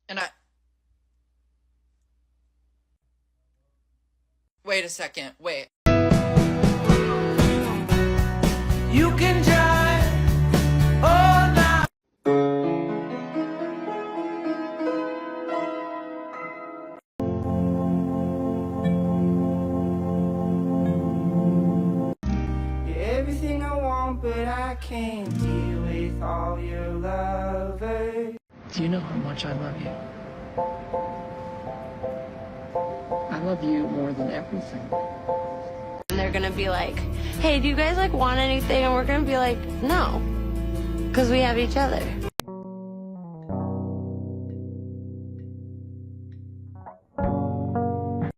And wait a second, wait. You can drive all night. You're everything I want, but I can't deal with all your lovers. Do you know how much I love you? I love you more than everything. And they're gonna be like, hey, do you guys like want anything? And we're gonna be like, no, because we have each other.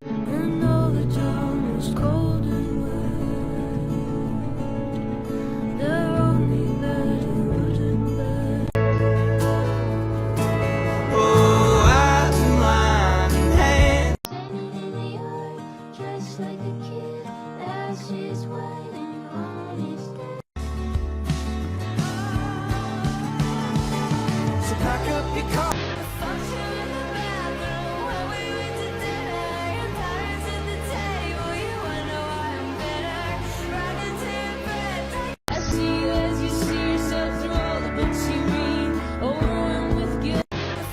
And all the town is cold and wet. They're only there to wooden bed. Oh, I'm lying hand. Standing in the yard, dressed like a kid, ashes waiting on his dead. So pack up your car. Function in the bathroom when we went to dinner. Your parents at the table, you wonder why I'm better. Riding to your bed. I see you as you see yourself through all the books you read. Overwhelmed with guilt.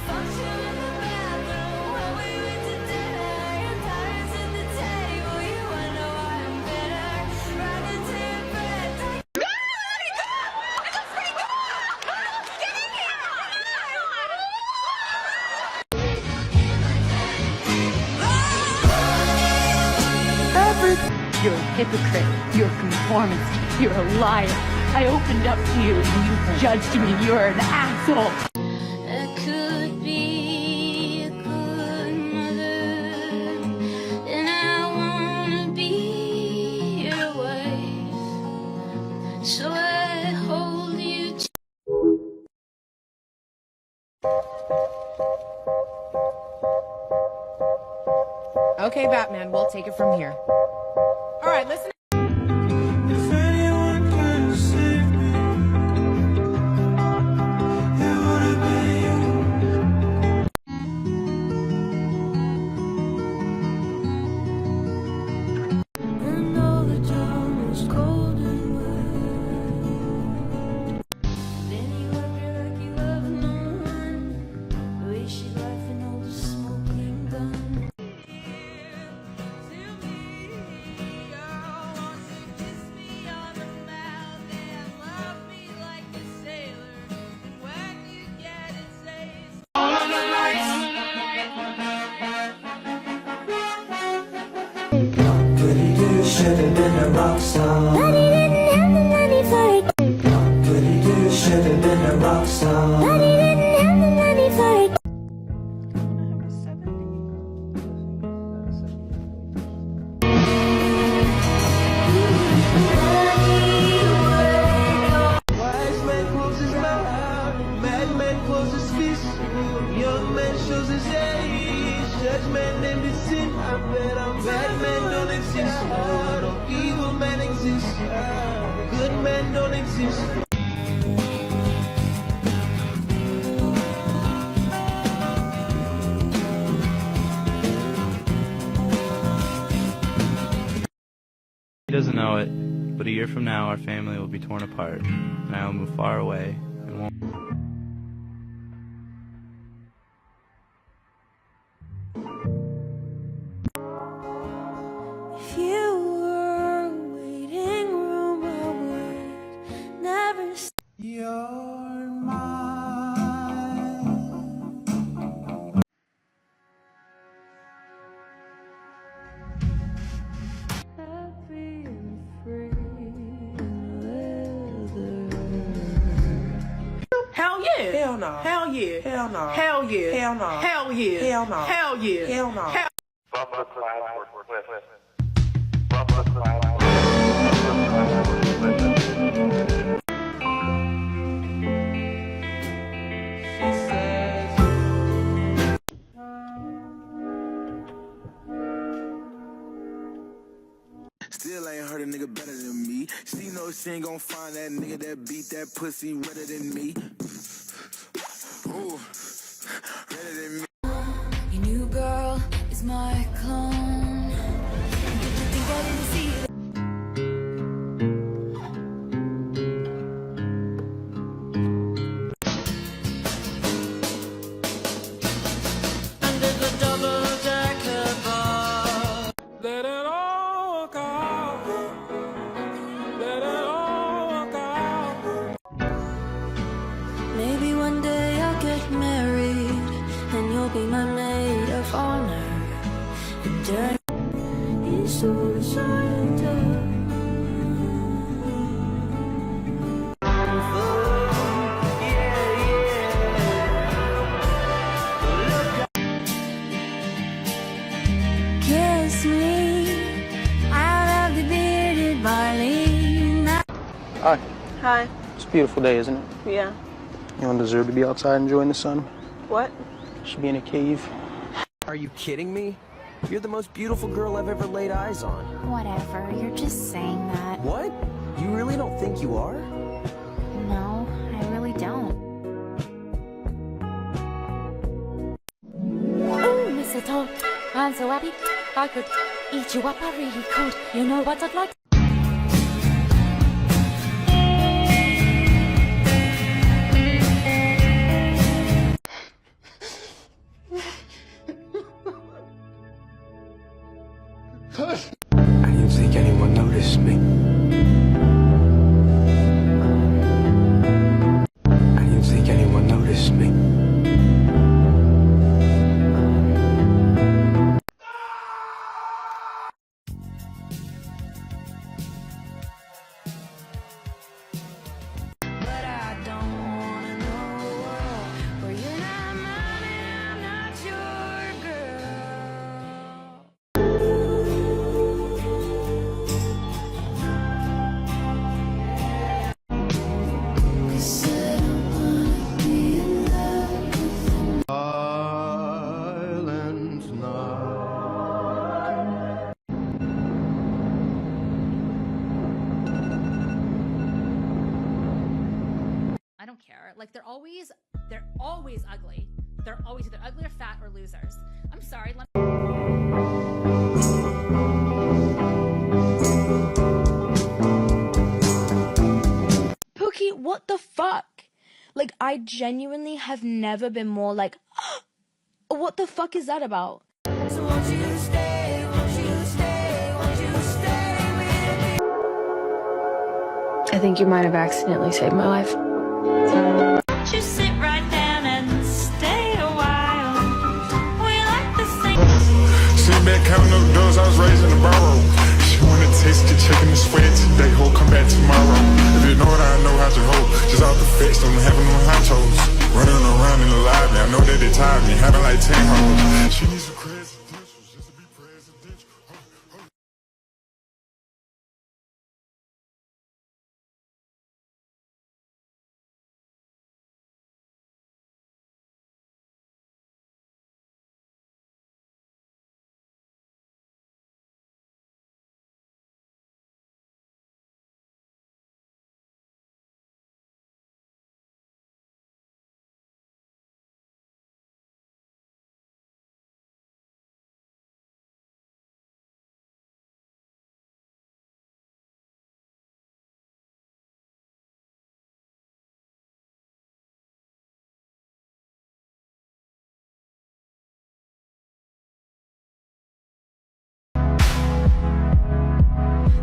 Function in the bathroom when we went to dinner. Your parents at the table, you wonder why I'm better. Riding to your bed. You're a hypocrite. You're a conformist. You're a liar. I opened up to you and you judged me. You're an asshole. I could be a good mother, and I wanna be your wife. So I hold you. Okay, Batman, we'll take it from here. All right, listen. If anyone could save me, it would have been you. And all the town is cold and wet. Then you love her like you love no one. The way she laughed and hold a smoking gun. Goody you should have been a rock star. But he didn't have the money for it. Goody you should have been a rock star. But he didn't have the money for it. Wise man closes his mouth, madman closes his fist. Young man shows his age, judgment named his sin. I bet I'm bad men don't exist. No evil man exists. Good men don't exist. He doesn't know it, but a year from now our family will be torn apart, and I will move far away and won't. If you were a waiting room, I would never You're mine. happy and free and leather. Hell yeah. Hell no. Hell yeah. Hell no. Hell yeah. Hell no. Hell yeah. Hell no. Hell yeah. Hell no. Hell Still ain't heard a nigga better than me. She know she ain't gon' find that nigga that beat that pussy redder than me. Ooh, redder than me. Kiss me out of the bearded barley. Hi. Hi. It's a beautiful day, isn't it? Yeah. You don't deserve to be outside enjoying the sun. What? You should be in a cave. Are you kidding me? You're the most beautiful girl I've ever laid eyes on. Whatever, you're just saying that. What? You really don't think you are? No, I really don't. Oh, mistletoe, I'm so happy. I could eat you up, I really could. You know what I'd like? I didn't think anyone noticed me. I didn't think anyone noticed me. But I don't wanna know a world where you're not mine and I'm not your girl. Cause I don't wanna be in love with Silent night. I don't care. Like they're always ugly. They're always either ugly or fat or losers. I'm sorry. Pookie, what the fuck? Like, I genuinely have never been more like, what the fuck is that about? So won't you stay, won't you stay, won't you stay with me? I think you might have accidentally saved my life. Won't you sit right down and stay a while? We like the same. Sit back, counting up doors, I was raised in the barrow. She wanna taste the chicken and sweat today, ho, come back tomorrow. If you know what I know how to hold, just off the fence, don't have no honchos. Running around in the lobby, I know that they tired me, having like 10 hoes. She needs some credentials just to be presidential.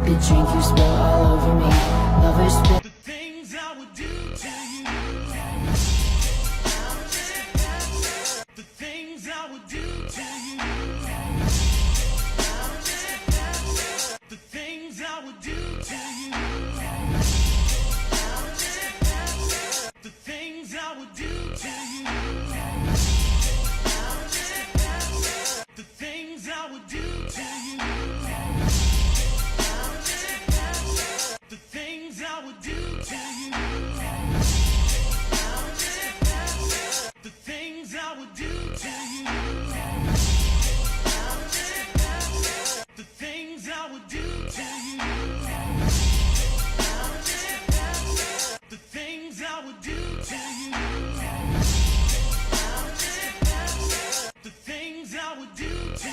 The drink you spill all over me. Lovers spill. The things I would do to you. The things I would do to you. The things I would do to you. The things I would do to you. The things I would do to you. The things I would do to you. The things I would do to you. The things I would do to you. The things I would do to you. The things I would do to you.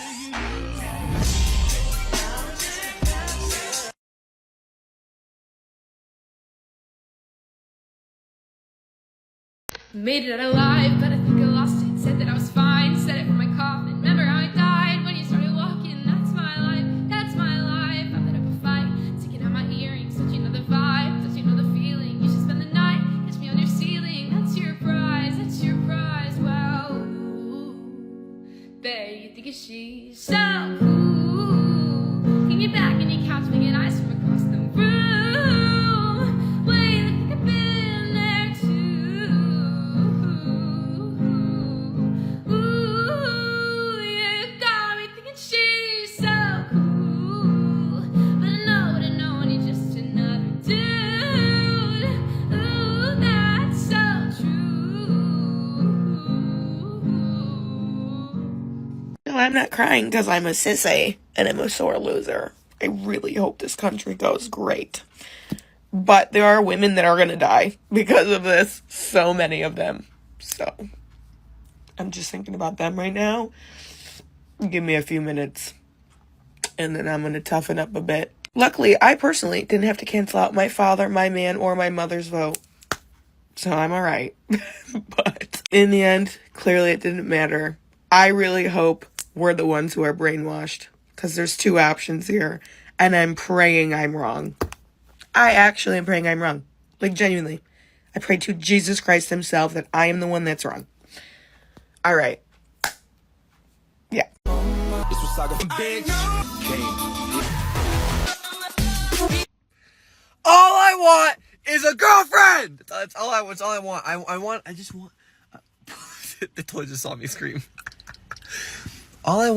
Made it out alive, but I think I lost it. Said that I was fine, said it from my coffin. Remember how I died when you started walking? That's my life, that's my life. I put up a fight, taking out my earrings. Don't you know the vibe? Don't you know the feeling? You should spend the night, catch me on your ceiling. That's your prize, that's your prize. Well, ooh, babe, you think she's so cool. looking you back and you catch me ice from across the room. Wait, I think I've been there too. Ooh, you got me thinking she's so cool. But I know to know when you're just another dude. Ooh, that's so true. No, I'm not crying because I'm a sissy and I'm a sore loser. I really hope this country goes great. But there are women that are going to die because of this. So many of them. So, I'm just thinking about them right now. Give me a few minutes. And then I'm going to toughen up a bit. Luckily, I personally didn't have to cancel out my father, my man, or my mother's vote. So I'm alright. But in the end, clearly it didn't matter. I really hope we're the ones who are brainwashed. Because there's two options here. And I'm praying I'm wrong. I actually am praying I'm wrong. Like, genuinely. I pray to Jesus Christ himself that I am the one that's wrong. Alright. Yeah. This was Saga bitch. All I want is a girlfriend. That's all I want. I just want. The toy just saw me scream. All I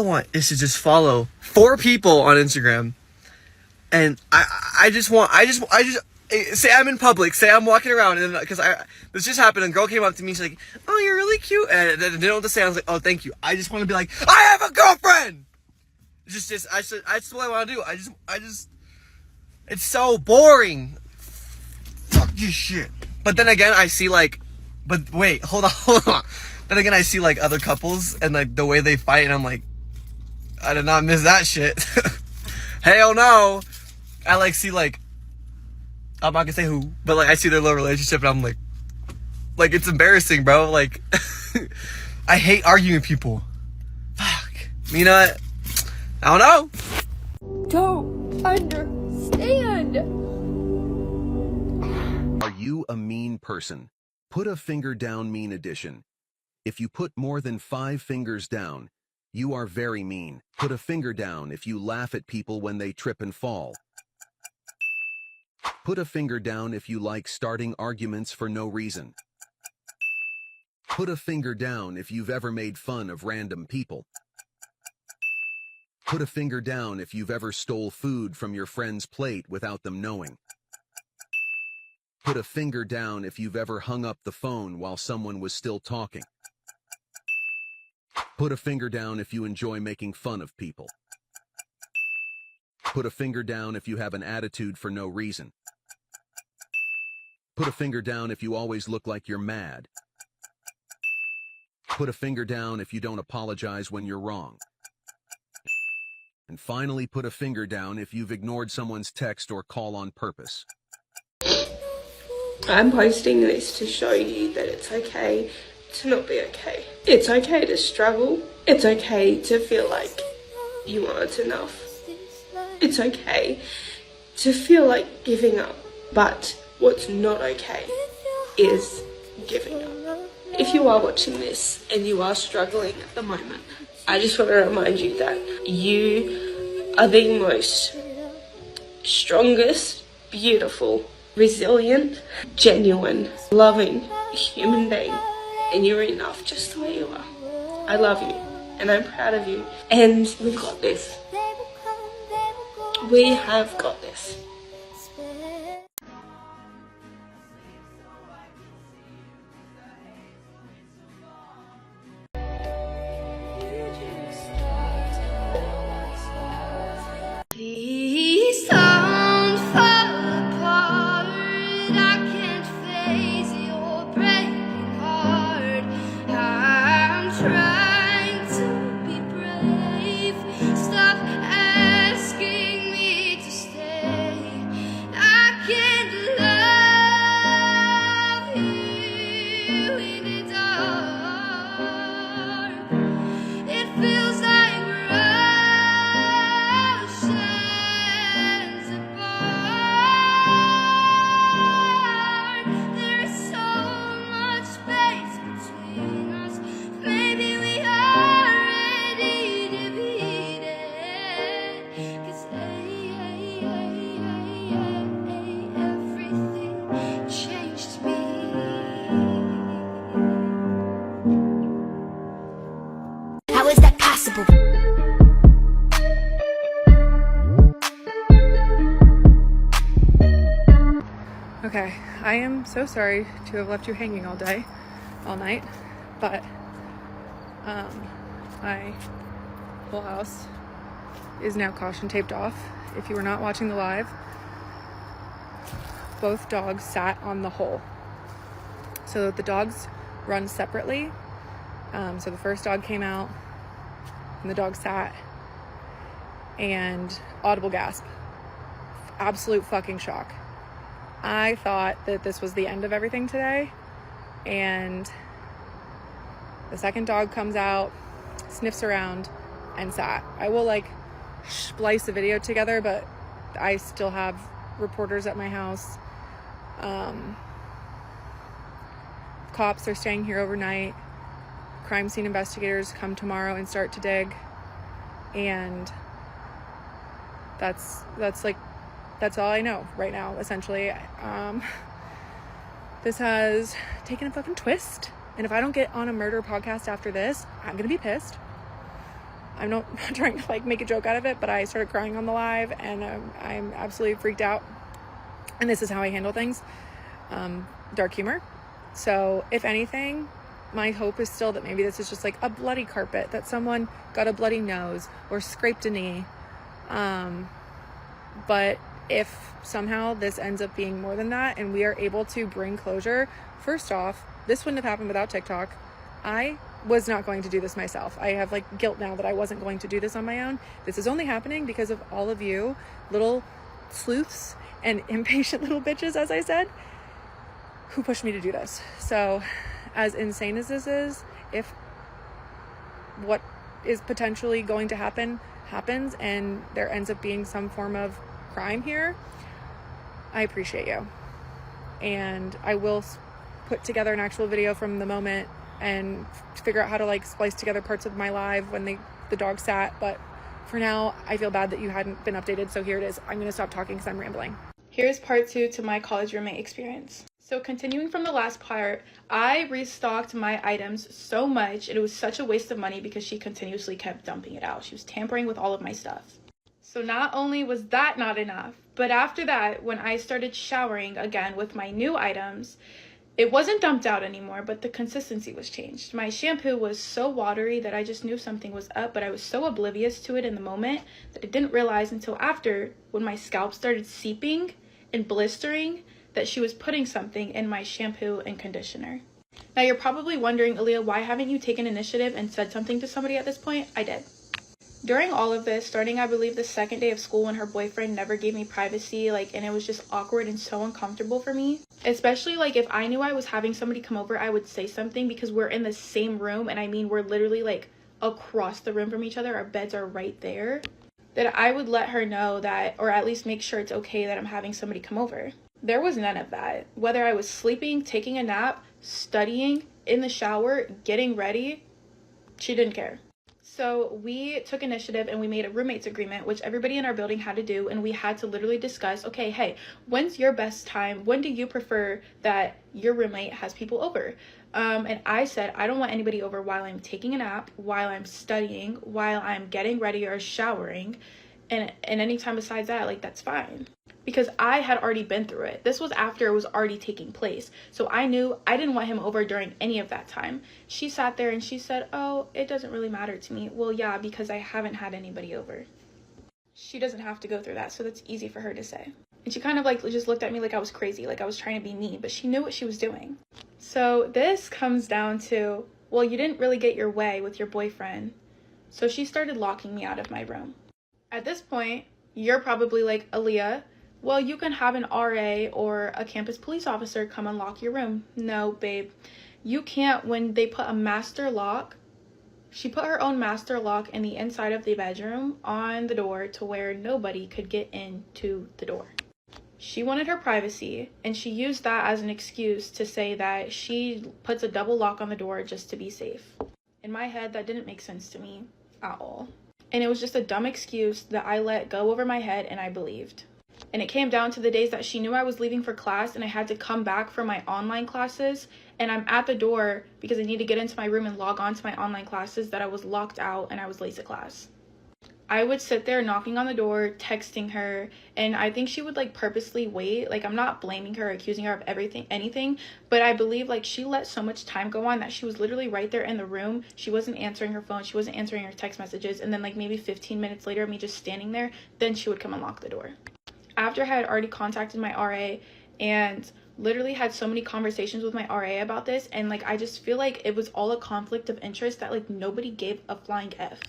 want is to just follow 4 people on Instagram, and I just say I'm in public, say I'm walking around, and because this just happened, and a girl came up to me, she's like, "Oh, you're really cute," and I didn't know what to say. I was like, "Oh, thank you." I just want to be like, "I have a girlfriend." That's what I want to do. It's so boring. Fuck this shit. But then again, I see but wait, hold on. Then again, I see other couples and the way they fight, and I'm like, I did not miss that shit. Hell no. I see I'm not gonna say who, but I see their little relationship, and I'm like it's embarrassing, bro. I hate arguing with people. Fuck. You know what? I don't know. Don't understand. Are you a mean person? Put a finger down, mean edition. If you put more than 5 fingers down, you are very mean. Put a finger down if you laugh at people when they trip and fall. Put a finger down if you like starting arguments for no reason. Put a finger down if you've ever made fun of random people. Put a finger down if you've ever stole food from your friend's plate without them knowing. Put a finger down if you've ever hung up the phone while someone was still talking. Put a finger down if you enjoy making fun of people. Put a finger down if you have an attitude for no reason. Put a finger down if you always look like you're mad. Put a finger down if you don't apologize when you're wrong. And finally, put a finger down if you've ignored someone's text or call on purpose. I'm posting this to show you that it's okay to not be okay. It's okay to struggle. It's okay to feel like you aren't enough. It's okay to feel like giving up. But what's not okay is giving up. If you are watching this and you are struggling at the moment, I just want to remind you that you are the most strongest, beautiful, resilient, genuine, loving human being, and you're enough just the way you are. I love you, and I'm proud of you, and we've got this. We have got this. Please don't fall apart. I can't face your breaking heart. I'm trying to be brave. Stop asking me to stay. is that possible? Okay, I am so sorry to have left you hanging all night, but my whole house is now caution taped off. If you were not watching the live, both dogs sat on the hole. So the dogs run separately. So the first dog came out and the dog sat, and audible gasp, absolute fucking shock. I thought that this was the end of everything today, and the second dog comes out, sniffs around, and sat. I will like splice a video together, but I still have reporters at my house. Cops are staying here overnight. Crime scene investigators come tomorrow and start to dig, and that's all I know right now, essentially. This has taken a fucking twist, and if I don't get on a murder podcast after this, I'm gonna be pissed. I'm not trying to like make a joke out of it, but I started crying on the live, and I'm absolutely freaked out, and this is how I handle things. Dark humor. So if anything, my hope is still that maybe this is just like a bloody carpet, that someone got a bloody nose or scraped a knee. But if somehow this ends up being more than that and we are able to bring closure, first off, this wouldn't have happened without TikTok. I was not going to do this myself. I have like guilt now that I wasn't going to do this on my own. This is only happening because of all of you little sleuths and impatient little bitches, as I said, who pushed me to do this. So as insane as this is, if what is potentially going to happen happens and there ends up being some form of crime here, I appreciate you. And I will put together an actual video from the moment and figure out how to like splice together parts of my live when the dog sat. But for now, I feel bad that you hadn't been updated, so here it is. I'm gonna stop talking because I'm rambling. Here's part 2 to my college roommate experience. So continuing from the last part, I restocked my items so much, and it was such a waste of money because she continuously kept dumping it out. She was tampering with all of my stuff. So not only was that not enough, but after that, when I started showering again with my new items, it wasn't dumped out anymore, but the consistency was changed. My shampoo was so watery that I just knew something was up, but I was so oblivious to it in the moment that I didn't realize until after, when my scalp started seeping and blistering, that she was putting something in my shampoo and conditioner. Now you're probably wondering, Aaliyah, why haven't you taken initiative and said something to somebody at this point? I did. During all of this, starting I believe the second day of school when her boyfriend never gave me privacy, and it was just awkward and so uncomfortable for me. Especially if I knew I was having somebody come over, I would say something because we're in the same room, and I mean we're literally across the room from each other. Our beds are right there. That I would let her know that, or at least make sure it's okay that I'm having somebody come over. There was none of that. Whether I was sleeping, taking a nap, studying, in the shower, getting ready, she didn't care. So we took initiative and we made a roommates agreement, which everybody in our building had to do, and we had to literally discuss, okay, hey, when's your best time? When do you prefer that your roommate has people over? And I said, I don't want anybody over while I'm taking a nap, while I'm studying, while I'm getting ready or showering, and any time besides that, that's fine. Because I had already been through it. This was after it was already taking place. So I knew I didn't want him over during any of that time. She sat there and she said, oh, it doesn't really matter to me. Well, yeah, because I haven't had anybody over. She doesn't have to go through that, so that's easy for her to say. And she kind of just looked at me like I was crazy, like I was trying to be mean, but she knew what she was doing. So this comes down to, well, you didn't really get your way with your boyfriend. So she started locking me out of my room. At this point, you're probably like, Aaliyah, well, you can have an RA or a campus police officer come unlock your room. No, babe, you can't. When they put a master lock, she put her own master lock in the inside of the bedroom on the door to where nobody could get into the door. She wanted her privacy, and she used that as an excuse to say that she puts a double lock on the door just to be safe. In my head, that didn't make sense to me at all. And it was just a dumb excuse that I let go over my head and I believed. And it came down to the days that she knew I was leaving for class and I had to come back for my online classes, and I'm at the door because I need to get into my room and log on to my online classes, that I was locked out and I was late to class. I would sit there knocking on the door, texting her, and I think she would like purposely wait. Like, I'm not blaming her, accusing her of anything, but I believe like she let so much time go on that she was literally right there in the room. She wasn't answering her phone, she wasn't answering her text messages, and then like maybe 15 minutes later, me just standing there, then she would come and lock the door. After I had already contacted my RA and literally had so many conversations with my RA about this, and like I just feel like it was all a conflict of interest that like nobody gave a flying F.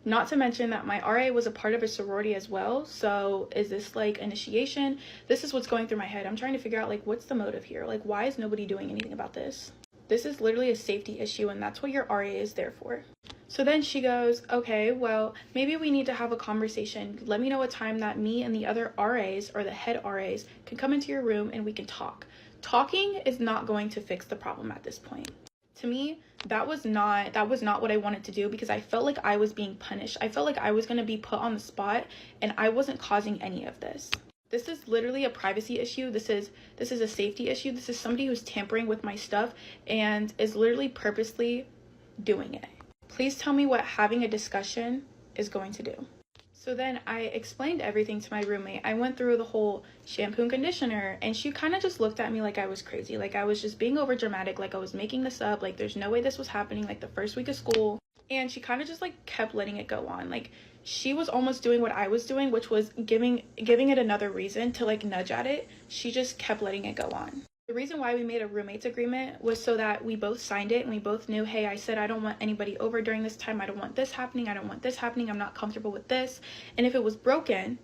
Not to mention that my RA was a part of a sorority as well. So is this like initiation? This is what's going through my head. I'm trying to figure out like what's the motive here? Like, why is nobody doing anything about this? This is literally a safety issue, and that's what your RA is there for. So then she goes, okay, well, maybe we need to have a conversation. Let me know a time that me and the other RAs or the head RAs can come into your room and we can talk. Talking is not going to fix the problem at this point. To me, that was not what I wanted to do, because I felt like I was being punished. I felt like I was going to be put on the spot, and I wasn't causing any of this. This is literally a privacy issue. This is a safety issue. This is somebody who's tampering with my stuff and is literally purposely doing it. Please tell me what having a discussion is going to do. So then I explained everything to my roommate. I went through the whole shampoo and conditioner, and she kind of just looked at me like I was crazy. Like I was just being over dramatic, like I was making this up, like there's no way this was happening, like the first week of school. And she kind of just like kept letting it go on. Like she was almost doing what I was doing, which was giving it another reason to like nudge at it. She just kept letting it go on. The reason why we made a roommates agreement was so that we both signed it and we both knew, hey, I said I don't want anybody over during this time. I don't want this happening. I don't want this happening. I'm not comfortable with this. And if it was broken,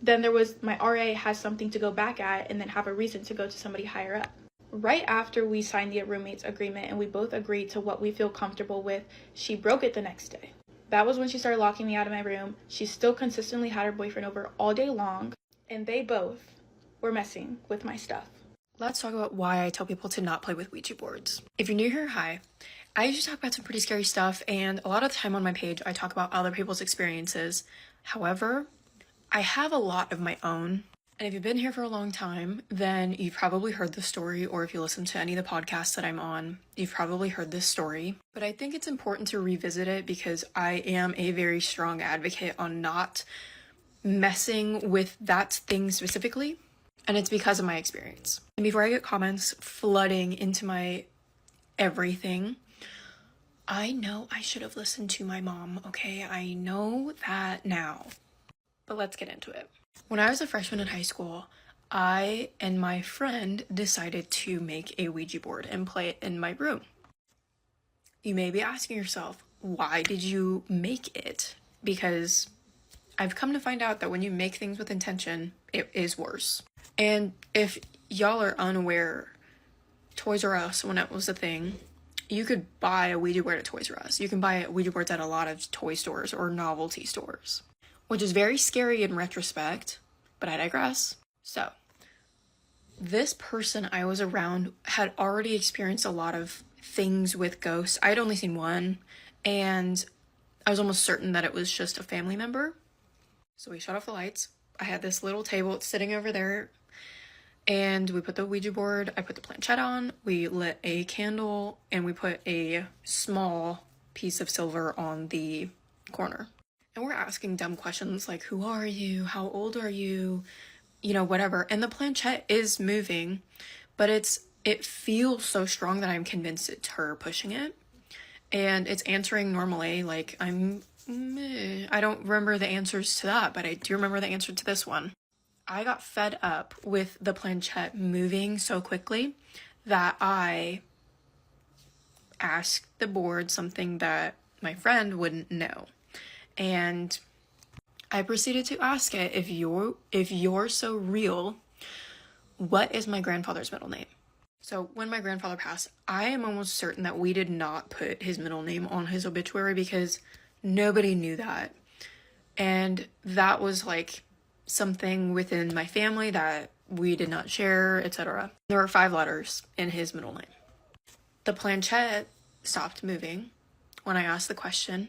then my RA has something to go back at and then have a reason to go to somebody higher up. Right after we signed the roommates agreement and we both agreed to what we feel comfortable with, she broke it the next day. That was when she started locking me out of my room. She still consistently had her boyfriend over all day long, and they both were messing with my stuff. Let's talk about why I tell people to not play with Ouija boards. If you're new here, hi. I usually talk about some pretty scary stuff, and a lot of the time on my page, I talk about other people's experiences. However, I have a lot of my own. And if you've been here for a long time, then you've probably heard the story, or if you listen to any of the podcasts that I'm on, you've probably heard this story. But I think it's important to revisit it because I am a very strong advocate on not messing with that thing specifically. And it's because of my experience. And before I get comments flooding into my everything, I know I should have listened to my mom, okay? I know that now. But let's get into it. When I was a freshman in high school, I and my friend decided to make a Ouija board and play it in my room. You may be asking yourself, why did you make it? Because I've come to find out that when you make things with intention, it is worse. And if y'all are unaware, Toys R Us, when it was a thing, you could buy a Ouija board at Toys R Us. You can buy Ouija boards at a lot of toy stores or novelty stores, which is very scary in retrospect, but I digress. So, this person I was around had already experienced a lot of things with ghosts. I had only seen one, and I was almost certain that it was just a family member. So we shut off the lights. I had this little table, it's sitting over there, and we put the Ouija board, I put the planchette on, we lit a candle, and we put a small piece of silver on the corner. And we're asking dumb questions like, who are you? How old are you? You know, whatever. And the planchette is moving, but it feels so strong that I'm convinced it's her pushing it. And it's answering normally, like I don't remember the answers to that, but I do remember the answer to this one. I got fed up with the planchette moving so quickly that I asked the board something that my friend wouldn't know. And I proceeded to ask it, if you're so real, what is my grandfather's middle name? So when my grandfather passed, I am almost certain that we did not put his middle name on his obituary because nobody knew that. And that was like something within my family that we did not share, etc. There were 5 letters in his middle name. The planchette stopped moving when I asked the question.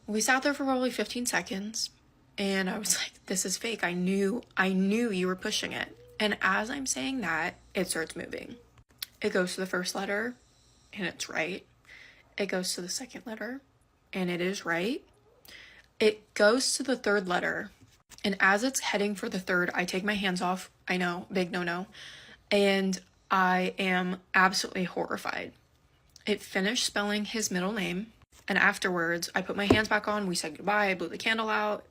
We sat there for probably 15 seconds, And I was like, this is fake. I knew you were pushing it. And as I'm saying that, it starts moving. It goes to the first letter, and it's right. It goes to the second letter, and it is right. It goes to the third letter, and as it's heading for the third, I take my hands off. I know, big no-no. And I am absolutely horrified. It finished spelling his middle name, and afterwards, I put my hands back on, we said goodbye, I blew the candle out,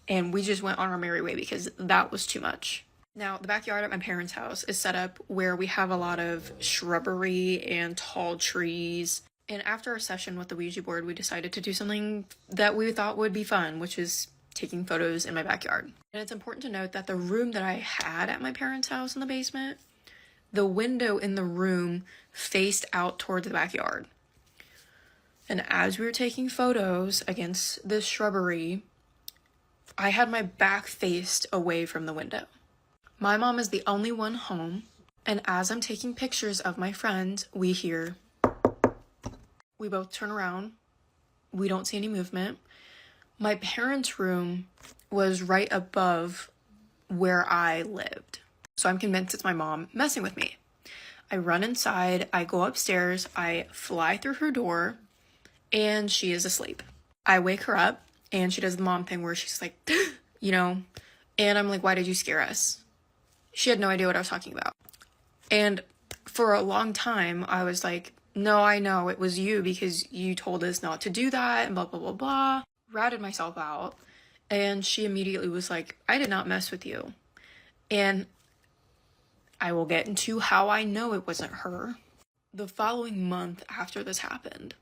and we just went on our merry way because that was too much. Now, the backyard at my parents' house is set up where we have a lot of shrubbery and tall trees. And after our session with the Ouija board, we decided to do something that we thought would be fun, which is taking photos in my backyard. And it's important to note that the room that I had at my parents' house in the basement, the window in the room faced out towards the backyard. And as we were taking photos against this shrubbery, I had my back faced away from the window. My mom is the only one home, and as I'm taking pictures of my friend, we hear. We both turn around. We don't see any movement. My parents' room was right above where I lived. So I'm convinced it's my mom messing with me. I run inside, I go upstairs, I fly through her door, and she is asleep. I wake her up, and she does the mom thing where she's like, you know, and I'm like, why did you scare us? She had no idea what I was talking about. And for a long time, I was like, no, I know it was you because you told us not to do that and blah, blah, blah, blah. Ratted myself out. And she immediately was like, I did not mess with you. And I will get into how I know it wasn't her. The following month after this happened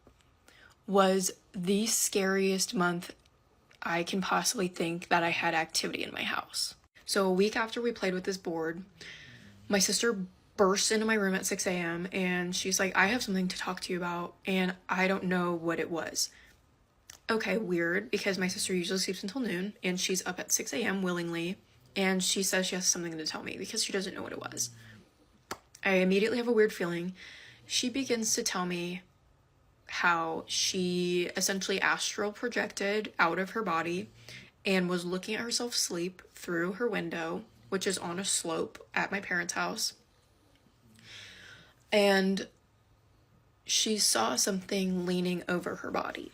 was the scariest month I can possibly think that I had activity in my house. So a week after we played with this board, my sister burst into my room at 6 a.m. and she's like, I have something to talk to you about and I don't know what it was. Okay, weird, because my sister usually sleeps until noon and she's up at 6 a.m. willingly, and she says she has something to tell me because she doesn't know what it was. I immediately have a weird feeling. She begins to tell me how she essentially astral projected out of her body and was looking at herself sleep through her window, which is on a slope at my parents' house. And she saw something leaning over her body.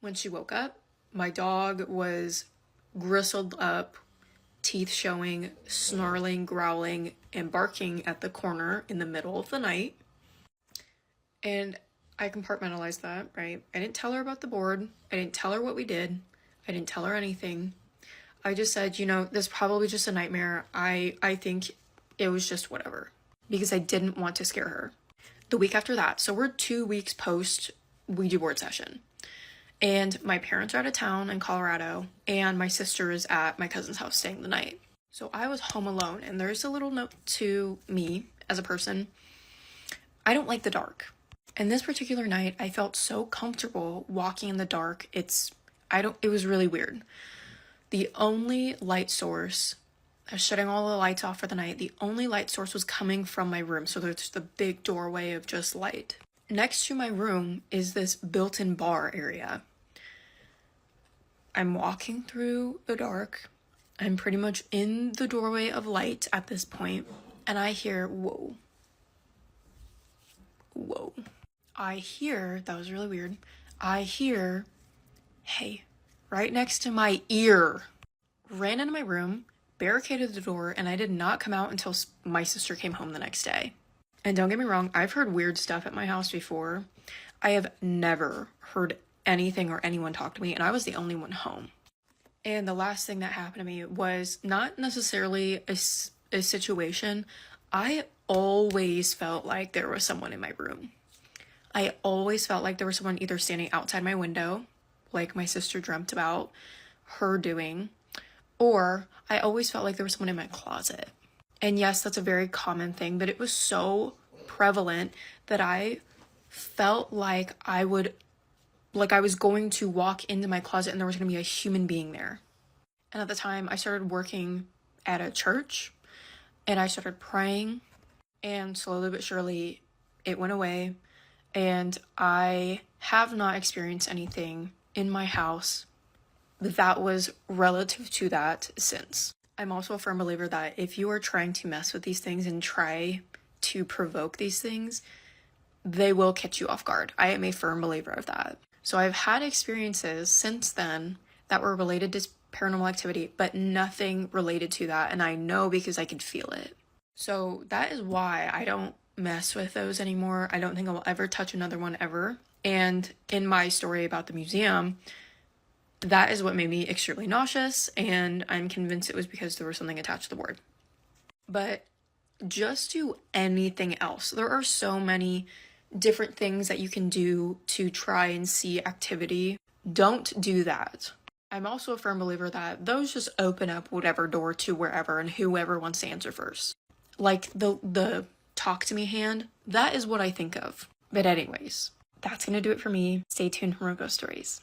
When she woke up, my dog was gristled up, teeth showing, snarling, growling, and barking at the corner in the middle of the night. And I compartmentalized that, right? I didn't tell her about the board. I didn't tell her what we did. I didn't tell her anything. I just said, you know, this is probably just a nightmare. I think it was just whatever, because I didn't want to scare her. The week after that, so we're 2 weeks post Ouija board session, and my parents are out of town in Colorado, and my sister is at my cousin's house staying the night. So I was home alone, and there's a little note to me as a person. I don't like the dark. And this particular night, I felt so comfortable walking in the dark. It was really weird. The only light source, I was shutting all the lights off for the night. The only light source was coming from my room. So there's the big doorway of just light. Next to my room is this built-in bar area. I'm walking through the dark. I'm pretty much in the doorway of light at this point. And I hear, whoa. Whoa. That was really weird. I hear, hey, right next to my ear. Ran into my room, barricaded the door, and I did not come out until my sister came home the next day. And don't get me wrong, I've heard weird stuff at my house before. I have never heard anything or anyone talk to me, and I was the only one home. And the last thing that happened to me was not necessarily a situation. I always felt like there was someone in my room. I always felt like there was someone either standing outside my window, like my sister dreamt about her doing, or I always felt like there was someone in my closet. And yes, that's a very common thing, but it was so prevalent that I felt like I was going to walk into my closet and there was going to be a human being there. And at the time, I started working at a church, and I started praying, and slowly but surely, it went away. And I have not experienced anything in my house that was relative to that since. I'm also a firm believer that if you are trying to mess with these things and try to provoke these things, they will catch you off guard. I am a firm believer of that. So I've had experiences since then that were related to paranormal activity, but nothing related to that. And I know because I could feel it. So that is why I don't mess with those anymore. I don't think I will ever touch another one ever. And in my story about the museum, that is what made me extremely nauseous, and I'm convinced it was because there was something attached to the board. But just do anything else. There are so many different things that you can do to try and see activity. Don't do that. I'm also a firm believer that those just open up whatever door to wherever and whoever wants to answer first. Like the talk to me hand, that is what I think of. But anyways, that's gonna do it for me. Stay tuned for more ghost stories.